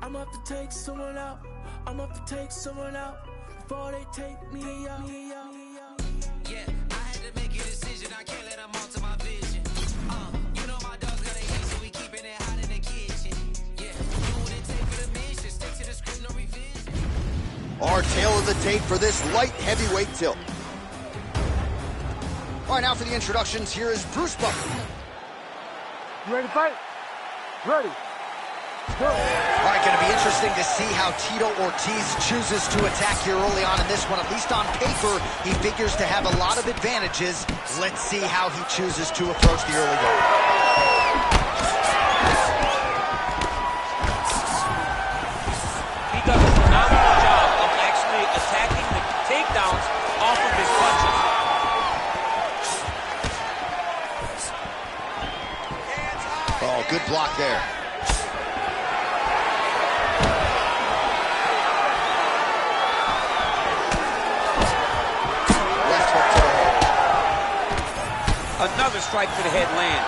I'm up to take someone out. I'm up to take someone out before they take me out. Yeah, I had to make a decision. I can't let them alter my vision. You know my dog's got a hit, so we keeping it hot in the kitchen. Yeah, do what it take for the mission. Stick to the script, no revision. Our tail of the tape for this light heavyweight tilt. All right, now for the introductions, here is Bruce Buffer. You ready to fight? Ready. Go. All right, going to be interesting to see how Tito Ortiz chooses to attack here early on in this one. At least on paper, he figures to have a lot of advantages. Let's see how he chooses to approach the early going. He does a phenomenal job of actually attacking the takedowns off of his punches. Oh, good block there. Another strike to the head land.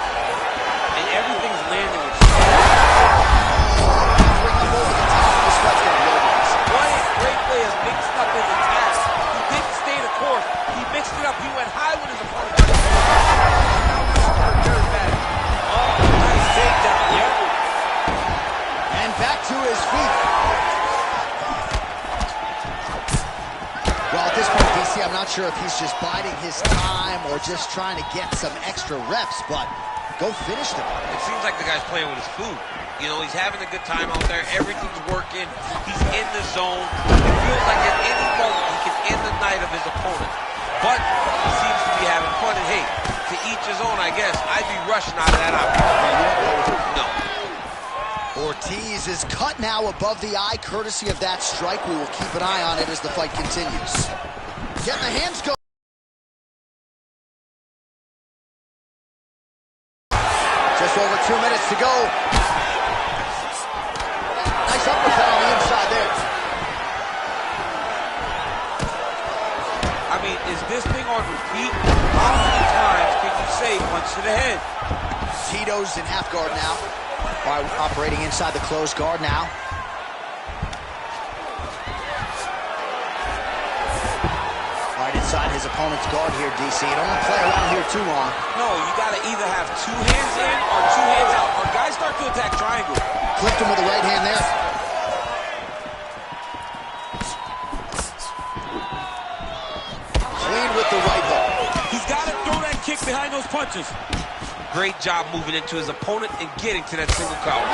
And everything's landing with What a great way of mixing up his attacks. He didn't stay the course. He mixed it up. He went high with his opponent. Oh, nice takedown. Yep. And back to his feet. Well, at this point, DC, I'm not sure if he's just biding his time or just trying to get some extra reps, but go finish them. It seems like the guy's playing with his food. You know, he's having a good time out there. Everything's working. He's in the zone. It feels like at any moment he can end the night of his opponent. But he seems to be having fun, and hey, to each his own, I guess. I'd be rushing out of that opportunity. No. Ortiz is cut now above the eye, courtesy of that strike. We will keep an eye on it as the fight continues. Getting the hands go. Just over 2 minutes to go. Nice uppercut on the inside there. I mean, is this thing on repeat? How many times can you say punch to the head? Tito's in half guard now. All right, operating inside the closed guard now. All right, inside his opponent's guard here, DC. You don't want to play around here too long. No, you got to either have two hands in or two hands out. Our guys start to attack triangle. Clipped him with the right hand there. Clean with the right hook. He's got to throw that kick behind those punches. Great job moving into his opponent and getting to that single counter.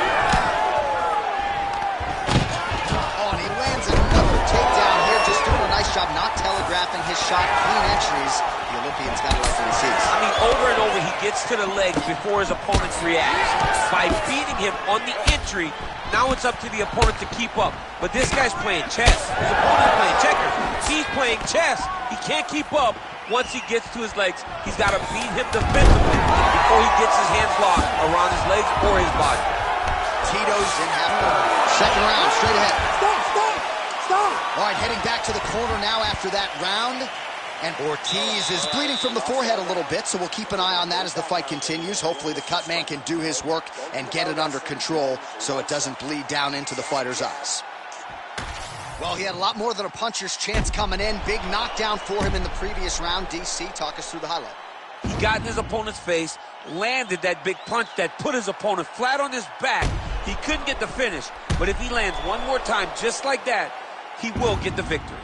Oh, and he lands another takedown here. Just doing a nice job not telegraphing his shot. Clean entries. The Olympian's got to like what he sees. I mean, over and over, he gets to the legs before his opponent reacts. By beating him on the entry, now it's up to the opponent to keep up. But this guy's playing chess. His opponent's playing checkers. He's playing chess. He can't keep up. Once he gets to his legs, he's got to beat him defensively before he gets his hands locked around his legs or his body. Tito's in half guard. Second round, straight ahead. Stop. All right, heading back to the corner now after that round. And Ortiz is bleeding from the forehead a little bit, so we'll keep an eye on that as the fight continues. Hopefully the cut man can do his work and get it under control so it doesn't bleed down into the fighter's eyes. Well, he had a lot more than a puncher's chance coming in. Big knockdown for him in the previous round. DC, talk us through the highlight. He got in his opponent's face, landed that big punch that put his opponent flat on his back. He couldn't get the finish, but if he lands one more time just like that, he will get the victory.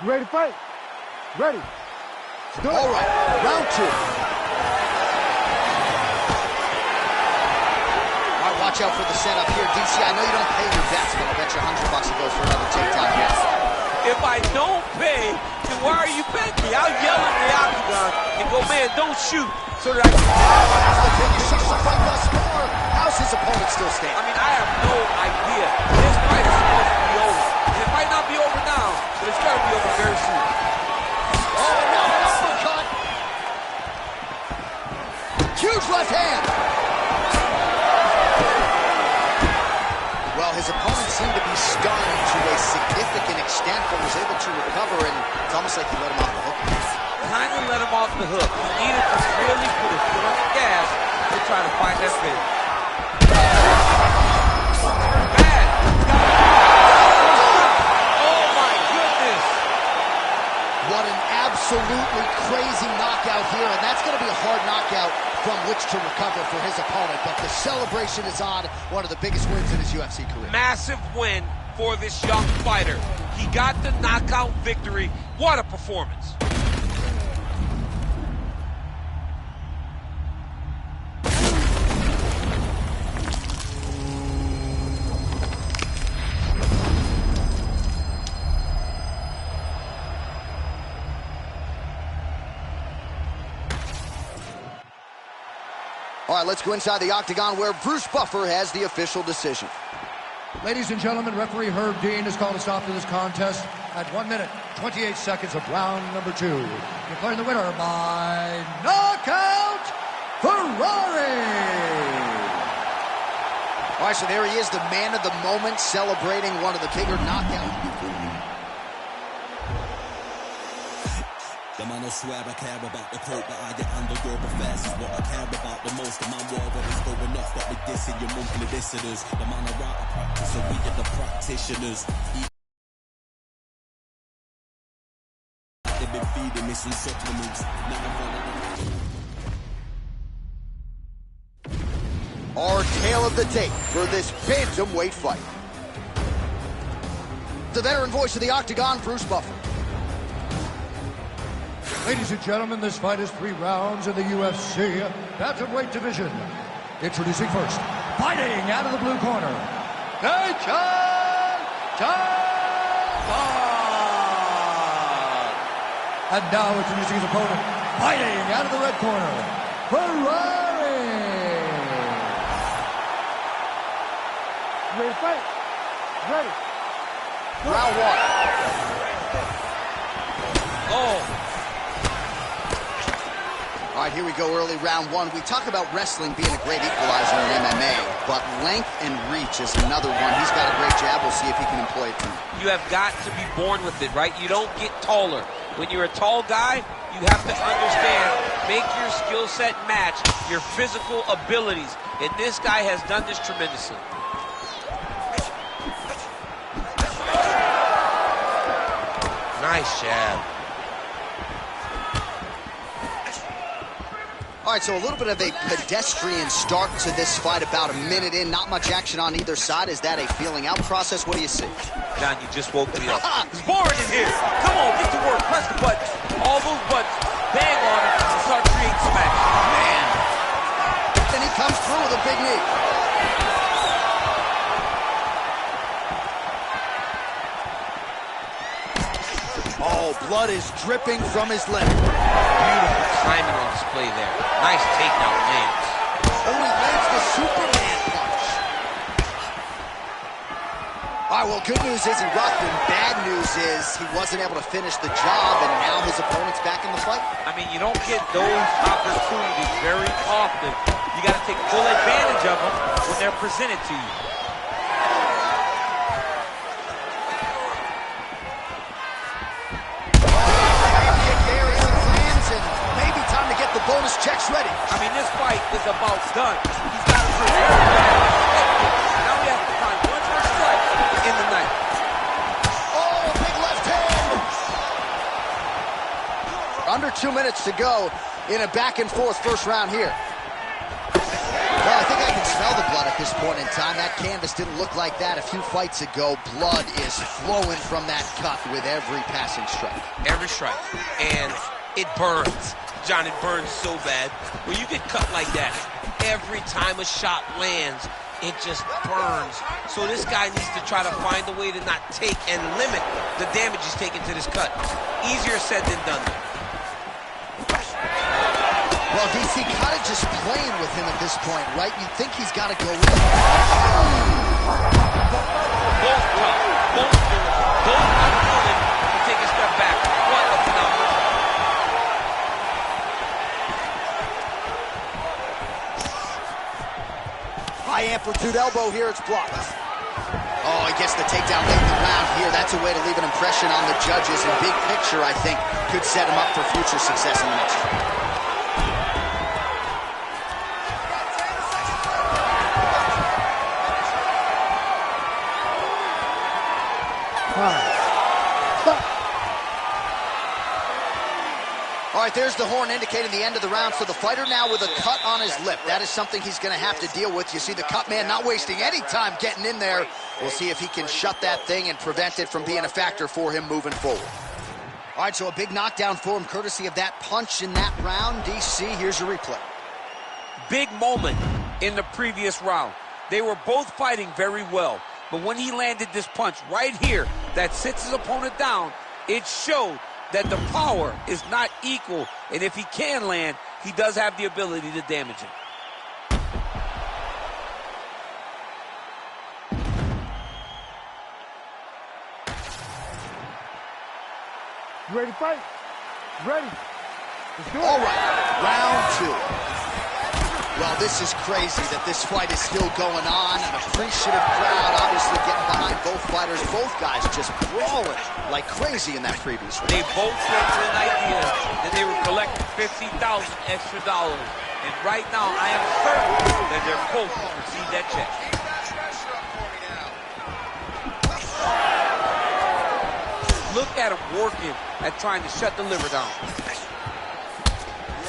You ready to fight? Ready. Go. All right, round two. All right, watch out for the setup here. DC, I know you don't pay your bets, but I'll bet you $100 he goes for another takedown here. If I don't pay, then why are you betting me? I'll yell at the octagon and go, man, don't shoot, so that I can... That's the biggest of the fight thus far. How's his opponent still standing? I mean, I have no idea. This fight is supposed to be over. And it might not be over now, but it's got to be over very soon. Oh, now an uppercut. Huge left hand. Well, his opponent seemed to be stunned to a cover, and it's almost like he let him off the hook. Kind of let him off the hook. He needed to really put his foot on the gas to try to find that finish. Bad. Oh my goodness. What an absolutely crazy knockout here, and that's going to be a hard knockout from which to recover for his opponent, but the celebration is on. One of the biggest wins in his UFC career. Massive win for this young fighter. He got the knockout victory. What a performance. All right, let's go inside the octagon where Bruce Buffer has the official decision. Ladies and gentlemen, referee Herb Dean has called a stop to this contest at 1 minute, 28 seconds of round number 2. Declaring the winner by knockout, Ferrari! All right, so there he is, the man of the moment, celebrating one of the bigger knockouts. The man will swear I care about the quote, but I get underdog affairs is what I care about the most. The man war what is going off, but with this in your monthly listeners. The man are out of practice, so we get the practitioners. They've been feeding me some supplements. Now Our tale of the tape for this bantamweight fight. The veteran voice of the octagon, Bruce Buffer. Ladies and gentlemen, this fight is 3 rounds in the UFC bantamweight division. Introducing first, fighting out of the blue corner, and now introducing his opponent, fighting out of the red corner, Ferrari. Ready to fight? Ready. Round 1. Oh. All right, here we go, early round 1. We talk about wrestling being a great equalizer in MMA, but length and reach is another one. He's got a great jab. We'll see if he can employ it tonight. You have got to be born with it, right? You don't get taller. When you're a tall guy, you have to understand, make your skill set match your physical abilities. And this guy has done this tremendously. Nice jab. All right, so a little bit of a pedestrian start to this fight, about a minute in. Not much action on either side. Is that a feeling out process? What do you see? John, you just woke me up. It's boring in here. Come on, get to work. Press the button. All those buttons. Bang on it and start creating some action. Man. And he comes through with a big knee. Oh, blood is dripping from his leg. Beautiful timing on display there. Nice takedown lands. Oh, he lands the Superman punch. All right, well, good news is he rocked him. Bad news is he wasn't able to finish the job, and now his opponent's back in the fight. I mean, you don't get those opportunities very often. You got to take full advantage of them when they're presented to you. Bonus checks ready. I mean, this fight is about done. He's got to prepare. Now he has to find one more strike in the night. Oh, big left hand. Under 2 minutes to go in a back and forth first round here. Well, I think I can smell the blood at this point in time. That canvas didn't look like that a few fights ago. Blood is flowing from that cut with every passing strike. Every strike. And it burns. John, it burns so bad. When you get cut like that, every time a shot lands, it just burns. So this guy needs to try to find a way to not take and limit the damage he's taking to this cut. Easier said than done. Well, DC kind of just playing with him at this point, right? You think he's got to go with him. Both tough. Both unwilling to take a step back. What a phenomenal. High amplitude elbow here, it's blocked. Oh, he gets the takedown late in the round here. That's a way to leave an impression on the judges. And big picture, I think, could set him up for future success in the next round. All right, there's the horn indicating the end of the round. So the fighter now with a cut on his lip. That is something he's going to have to deal with. You see the cut man not wasting any time getting in there. We'll see if he can shut that thing and prevent it from being a factor for him moving forward. All right, so a big knockdown for him courtesy of that punch in that round. DC, here's your replay. Big moment in the previous round. They were both fighting very well. But when he landed this punch right here that sits his opponent down, it showed that the power is not equal, and if he can land, he does have the ability to damage him. You ready to fight? Ready. Let's do it. All right, round two. Well, this is crazy that this fight is still going on. An appreciative crowd obviously getting behind both fighters. Both guys just brawling like crazy in that previous round. They both came to an idea that they were collecting $50,000 extra dollars. And right now, I am certain that they're both going to receive that check. Look at him working at trying to shut the liver down.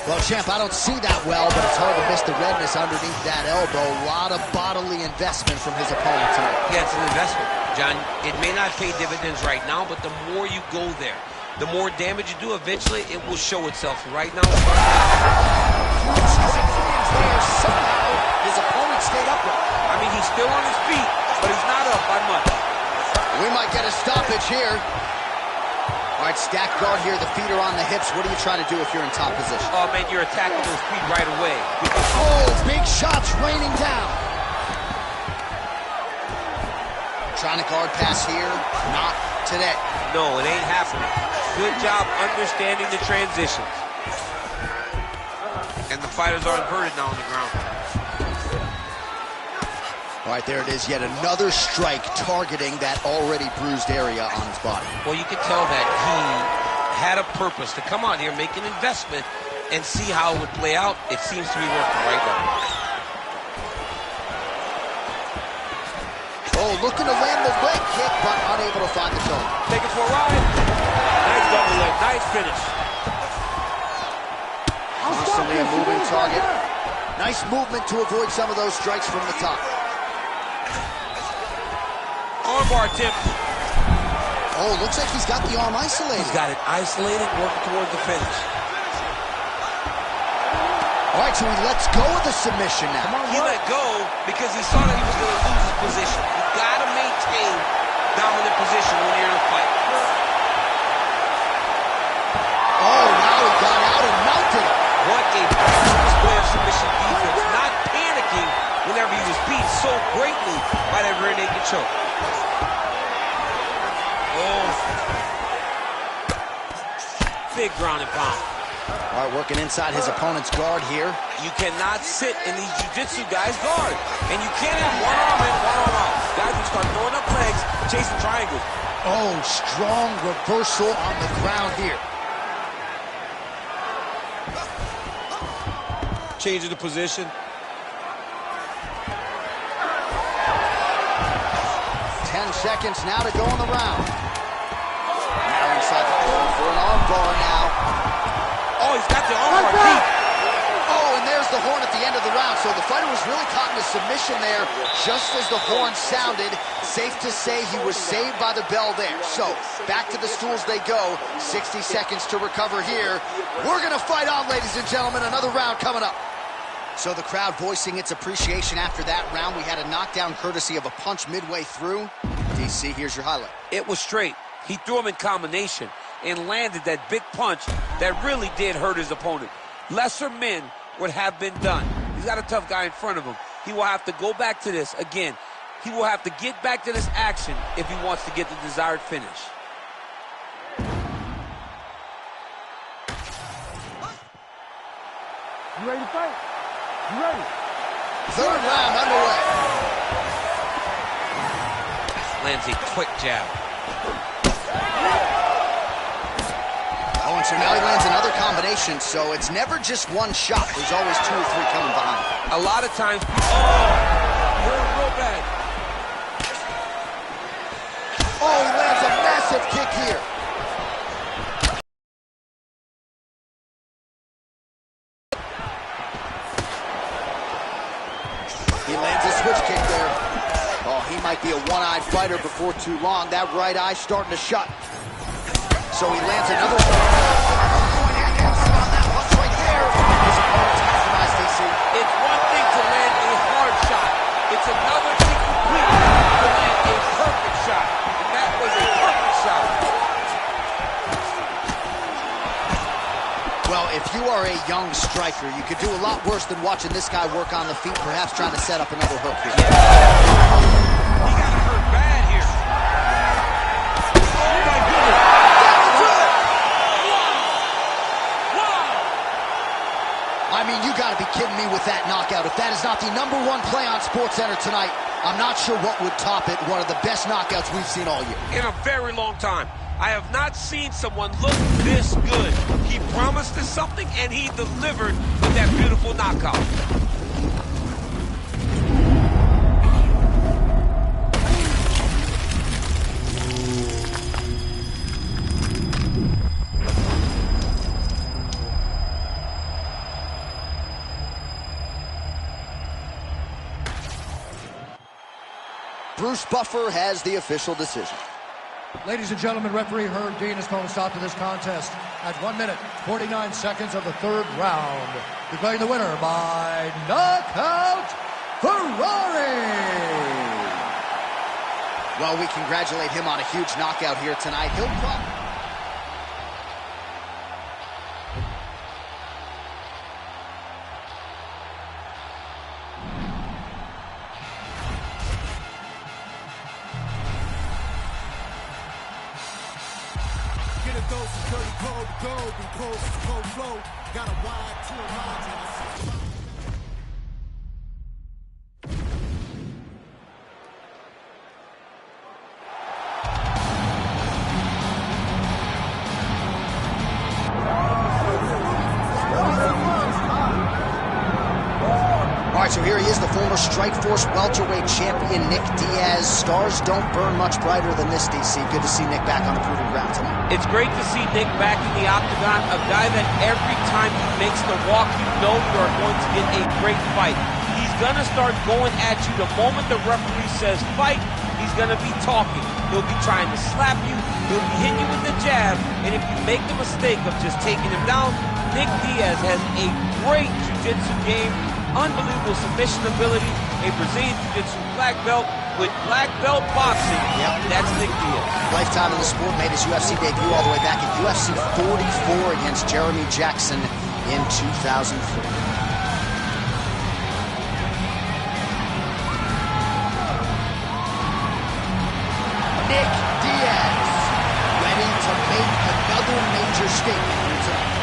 Well, champ, I don't see that well, but it's hard to miss the redness underneath that elbow. A lot of bodily investment from his opponent tonight. Yeah, it's an investment, John. It may not pay dividends right now, but the more you go there, the more damage you do, eventually it will show itself. Right now, somehow his opponent stayed upright. I mean, he's still on his feet, but he's not up by much. We might get a stoppage here. All right, stack guard here, the feet are on the hips. What are you trying to do if you're in top position? Oh, man, you're attacking those feet right away. Oh, big shots raining down. Trying to guard pass here, not today. No, it ain't happening. Good job understanding the transitions. and the fighters are inverted now on the ground. All right, there it is, yet another strike targeting that already bruised area on his body. Well, you can tell that he had a purpose to come out here, make an investment, and see how it would play out. It seems to be working right now. Oh, looking to land the leg kick, but unable to find the shoulder. Take it for a ride. Nice double leg, nice finish. Constantly a moving target. Nice movement to avoid some of those strikes from the top. Armbar attempt. Oh, looks like he's got the arm isolated. He's got it isolated, working towards the finish. All right, so he lets go of the submission now. He let go because he saw that he was going to lose his position. You got to maintain dominant position when you're in a fight. Oh, now he got out and mounted it. What a display of submission defense. Not panicking whenever he was beat so greatly by that rear naked choke. Oh. Big ground and pound. All right, working inside his opponent's guard here. You cannot sit in these jiu-jitsu guys' guard. And you can't have one arm in, one arm out. Guys will start throwing up legs, chasing triangles. Oh, strong reversal on the ground here. Changing the position. 10 seconds now to go in the round. Now inside the corner for an arm bar now. Oh, he's got the armbar deep. Oh, and there's the horn at the end of the round. So the fighter was really caught in a submission there just as the horn sounded. Safe to say he was saved by the bell there. So back to the stools they go. 60 seconds to recover here. We're going to fight on, ladies and gentlemen. Another round coming up. So the crowd voicing its appreciation after that round. We had a knockdown courtesy of a punch midway through. DC, here's your highlight. It was straight. He threw him in combination and landed that big punch that really did hurt his opponent. Lesser men would have been done. He's got a tough guy in front of him. He will have to go back to this. Again, he will have to get back to this action if he wants to get the desired finish. You ready to fight? You ready? Third round underway. Lands a quick jab. Oh, and so now he lands another combination, so it's never just one shot. There's always 2 or 3 coming behind. A lot of times, hurt real bad. Oh, he lands a massive kick here. He lands a switch kick there. Oh, he might be a one-eyed fighter before too long. That right eye starting to shut. So he lands another one. On that punch right there. His opponent's mesmerized, DC. It's one thing to land a hard shot. It's another thing completely to land a perfect shot. And that was a perfect shot. Well, if you are a young striker, you could do a lot worse than watching this guy work on the feet, perhaps trying to set up another hook here. Yeah. He got hurt bad here. Oh my goodness. I mean, you got to be kidding me with that knockout. If that is not the #1 play on SportsCenter tonight, I'm not sure what would top it. One of the best knockouts we've seen all year. In a very long time. I have not seen someone look this good. He promised us something, and he delivered with that beautiful knockout. Bruce Buffer has the official decision. Ladies and gentlemen, referee Herb Dean has called a stop to this contest at 1 minute, 49 seconds of the 3rd round. Declaring the winner by knockout, Ferrari! Well, we congratulate him on a huge knockout here tonight. He'll probably... Get a dose of dirty cold gold and cold flow. Got a wide 2 lines. All right, so here he is, the former Strikeforce welterweight champion, Nick Diaz. Stars don't burn much brighter than this, DC. Good to see Nick back on the proving ground tonight. It's great to see Nick back in the octagon, a guy that every time he makes the walk, you know you are going to get a great fight. He's going to start going at you the moment the referee says fight. He's going to be talking. He'll be trying to slap you. He'll be hitting you with the jab. And if you make the mistake of just taking him down, Nick Diaz has a great jiu-jitsu game, unbelievable submission ability, a Brazilian jiu-jitsu black belt with black belt boxing. Yep. That's Nick Diaz. Lifetime in the sport, made his UFC debut all the way back at UFC 44 against Jeremy Jackson in 2003. Nick Diaz, ready to make another major statement here tonight.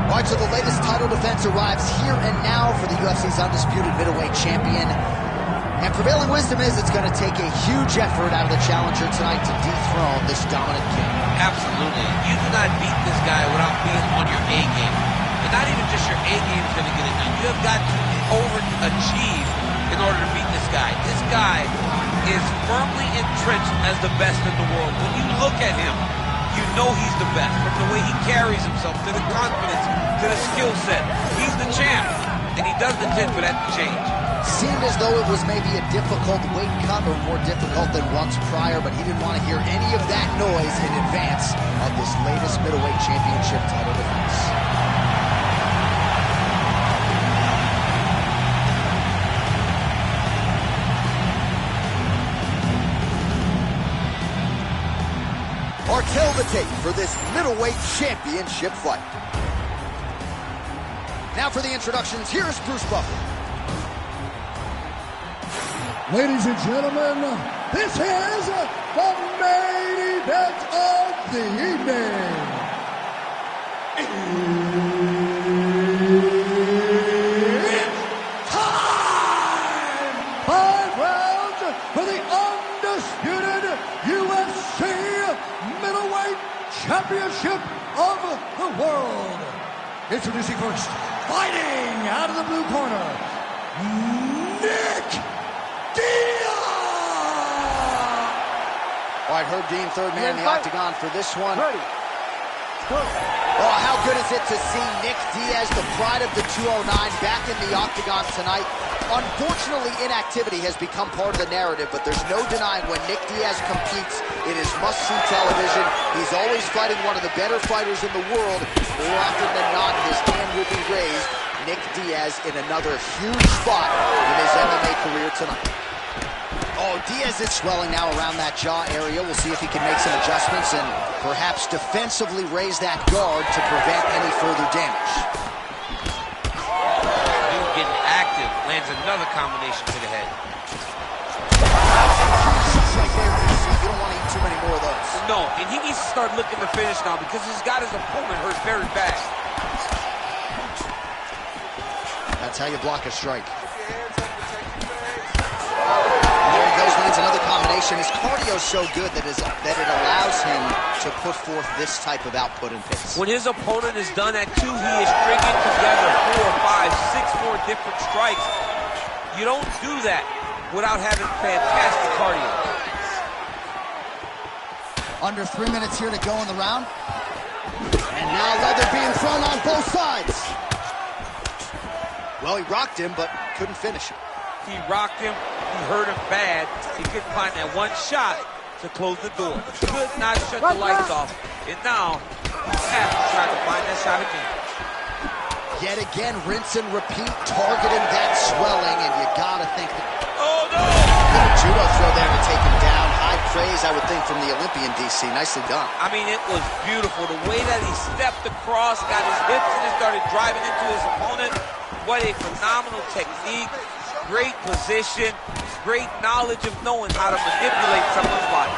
All right, so the latest title defense arrives here and now for the UFC's undisputed middleweight champion. And prevailing wisdom is it's going to take a huge effort out of the challenger tonight to dethrone this dominant king. Absolutely. You do not beat this guy without being on your A game. And not even just your A game is going to get it done. You have got to overachieve in order to beat this guy. This guy is firmly entrenched as the best in the world. When you look at him, you know he's the best. From the way he carries himself, to the confidence, to the skill set. He's the champ, and he doesn't intend for that to change. Seemed as though it was maybe a difficult weight cut or more difficult than once prior, but he didn't want to hear any of that noise in advance of this latest middleweight championship title defense. Or kill the tape for this middleweight championship fight. Now for the introductions, here's Bruce Buffer. Ladies and gentlemen, this is the main event of the evening. It's time! 5 rounds for the undisputed UFC middleweight championship of the world. Introducing first, fighting out of the blue corner, Nick Diaz! All right, Herb Dean, third man in the octagon for this one. Ready. Go. Oh, how good is it to see Nick Diaz, the pride of the 209, back in the octagon tonight. Unfortunately, inactivity has become part of the narrative, but there's no denying when Nick Diaz competes, it is must-see television. He's always fighting one of the better fighters in the world. More often than not, his hand will be raised. Nick Diaz in another huge spot in his MMA career tonight. Oh, Diaz is swelling now around that jaw area. We'll see if he can make some adjustments and perhaps defensively raise that guard to prevent any further damage. Dude getting active, lands another combination to the head. Right there, DC. You don't want to eat too many more of those. No, and he needs to start looking to finish now because he's got his opponent hurt very bad. That's how you block a strike. There he goes, lands another combination. His cardio's so good that it allows him to put forth this type of output and pace. When his opponent is done at 2, he is stringing together 4, 5, 6 more different strikes. You don't do that without having fantastic cardio. Under 3 minutes here to go in the round. And now leather being thrown on both sides. Well, he rocked him, but couldn't finish him. He rocked him, he hurt him bad. He couldn't find that one shot to close the door. Could not shut the lights off. And now, he's has to try to find that shot again. Yet again, rinse and repeat, targeting that swelling, and you gotta think that... Oh, no! Little judo throw there to take him down. High praise, I would think, from the Olympian, DC. Nicely done. I mean, it was beautiful. The way that he stepped across, got his hips in and started driving into his opponent. What a phenomenal technique. Great position. Great knowledge of knowing how to manipulate someone's body.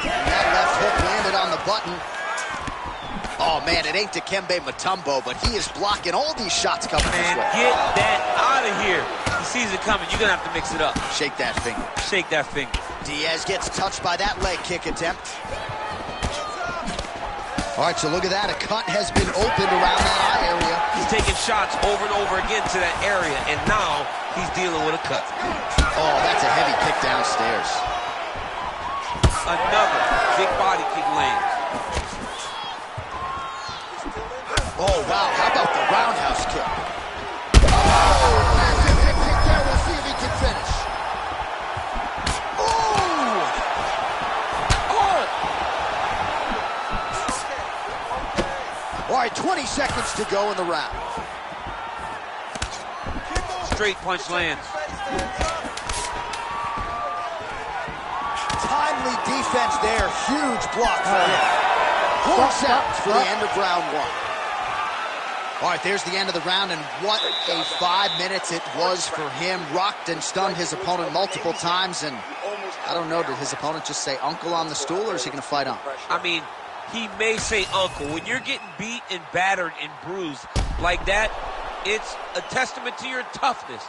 And that left hook landed on the button. Oh, man, it ain't Dikembe Mutombo, but he is blocking all these shots coming his way. Get that out of here. He sees it coming. You're going to have to mix it up. Shake that finger. Shake that finger. Diaz gets touched by that leg kick attempt. All right, so look at that. A cut has been opened around that eye area. He's taking shots over and over again to that area, and now he's dealing with a cut. Oh, that's a heavy kick downstairs. Another big body kick lands. Oh, wow. How about the roundhouse kick? Oh, massive hip kick there. We'll see if he can finish. All right, 20 seconds to go in the round. Straight punch lands. Timely defense there. Huge block for him. Horn sounds for the end of round 1. All right, there's the end of the round, and what a 5 minutes it was for him. Rocked and stunned his opponent multiple times, and I don't know, did his opponent just say uncle on the stool, or is he going to fight on? I mean, he may say uncle. When you're getting beat and battered and bruised like that, it's a testament to your toughness.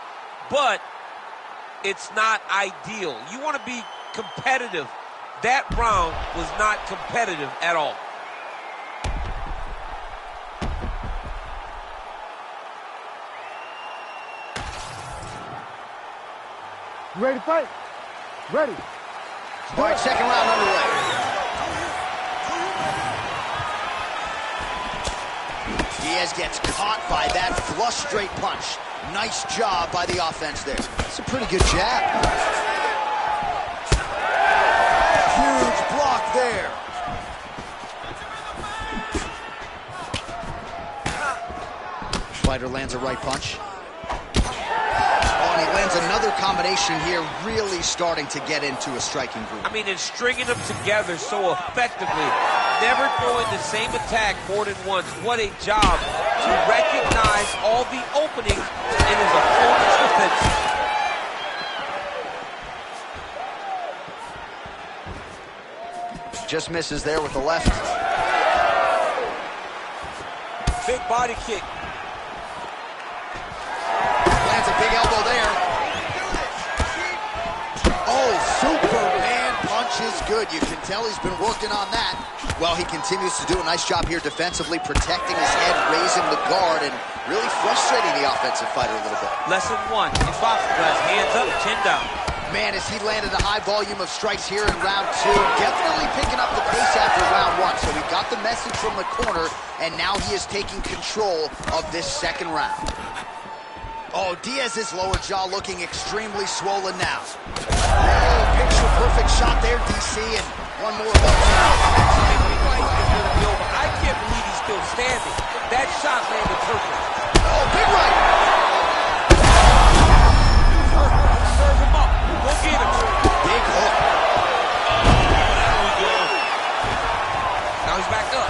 But it's not ideal. You want to be competitive. That round was not competitive at all. You ready to fight? Ready. All right, second round underway. Diaz gets caught by that flush straight punch. Nice job by the offense there. It's a pretty good jab. Huge block there. Fighter lands a right punch. Oh, and he lands another combination here, really starting to get into a striking groove. I mean, and stringing them together so effectively. Never throwing the same attack more than once. What a job to recognize all the openings in his opponent's defense. Just misses there with the left. Big body kick. Lands a big elbow there. Oh, Superman punch is good. You can tell he's been working on that. Well, he continues to do a nice job here defensively, protecting his head, raising the guard, and really frustrating the offensive fighter a little bit. Lesson 1 in boxing class, hands up, chin down. Man, as he landed a high volume of strikes here in round 2, definitely picking up the pace after round 1. So he got the message from the corner, and now he is taking control of this second round. Oh, Diaz's lower jaw looking extremely swollen now. Oh, picture-perfect shot there, DC, and one more look. I can't believe he's still standing. That shot landed perfect. Oh, big right. Serve him up. Go get him. Big hook. There we go. Now he's back up.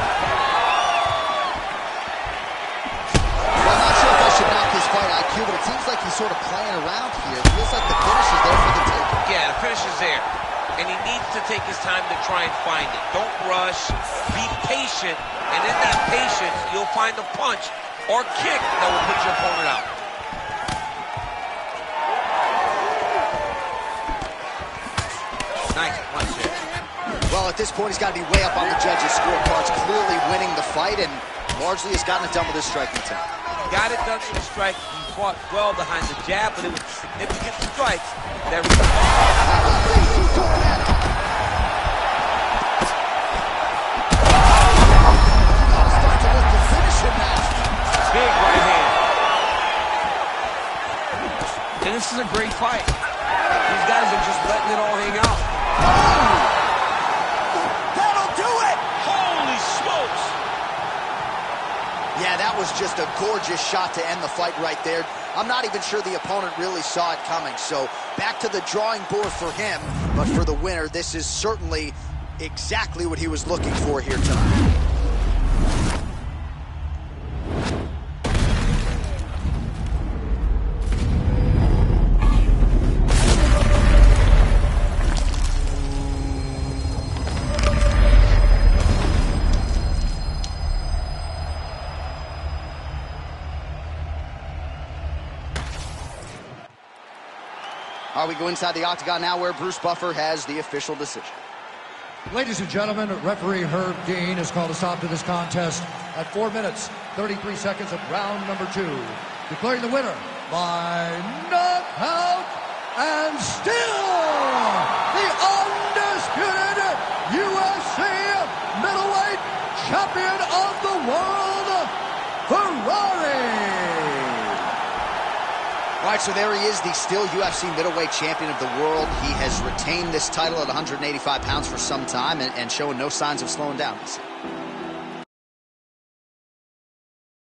Well, I'm not sure if I should knock his fight IQ, but it seems like he's sort of playing around here. It feels like the finish is there for the taking. Yeah, the finish is there. And he needs to take his time to try and find it. Don't rush. Be patient. And in that patience, you'll find a punch or kick that will put your opponent out. Nice punch there. Well, at this point, he's got to be way up on the judges' scorecards, clearly winning the fight, and largely has gotten it done with his striking attack. Got it done with the strike. He fought well behind the jab, but it was significant strikes that big right hand. And this is a great fight. These guys are just letting it all hang out. That'll do it! Holy smokes! Yeah, that was just a gorgeous shot to end the fight right there. I'm not even sure the opponent really saw it coming. So back to the drawing board for him. But for the winner, this is certainly exactly what he was looking for here tonight. All right, we go inside the octagon now where Bruce Buffer has the official decision. Ladies and gentlemen, referee Herb Dean has called a stop to this contest at 4 minutes, 33 seconds of round number 2. Declaring the winner by knockout and still the undisputed UFC middleweight champion of the world, Ferrari. All right, so there he is, the still UFC middleweight champion of the world. He has retained this title at 185 pounds for some time and showing no signs of slowing down.